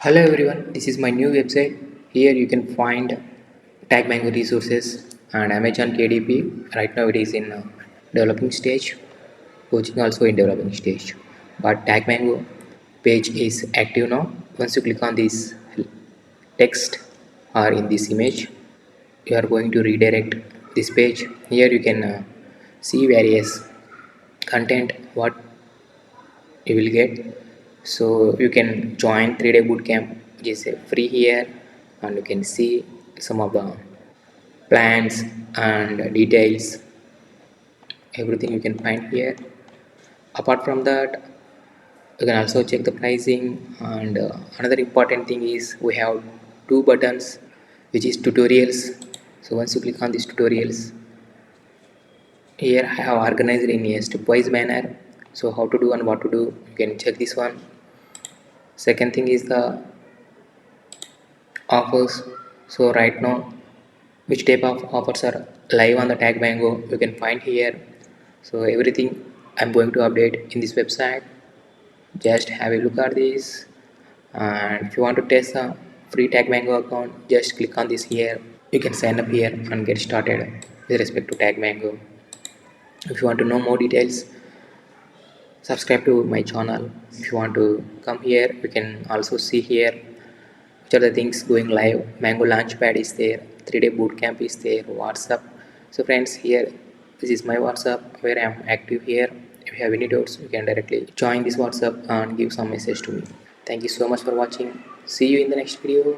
Hello everyone, this is my new website. Here you can find TagMango resources and Amazon KDP. Right now it is in developing stage, coaching also in developing stage. But TagMango page is active now. Once you click on this text or in this image, you are going to redirect this page. Here you can see various content what you will get. So you can join 3-day bootcamp, which is free here, and you can see some of the plans and details, everything you can find here. Apart from that, you can also check the pricing, and another important thing is we have two buttons, which is tutorials. So once you click on these tutorials, here I have organized in a stepwise manner, so how to do and what to do, you can check this one. Second thing is the offers. So right now which type of offers are live on the TagMango you can find here. So everything I'm going to update in this website. Just have a look at this, and if you want to test the free TagMango account, just click on this here. You can sign up here and get started with respect to TagMango. If you want to know more details, subscribe to my channel. If you want to come here, you can also see here which are the things going live. Mango Launchpad is there, 3-day bootcamp is there, WhatsApp. So friends, here this is my WhatsApp where I am active here. If you have any doubts, you can directly join this WhatsApp and give some message to me. Thank you so much for watching. See you in the next video.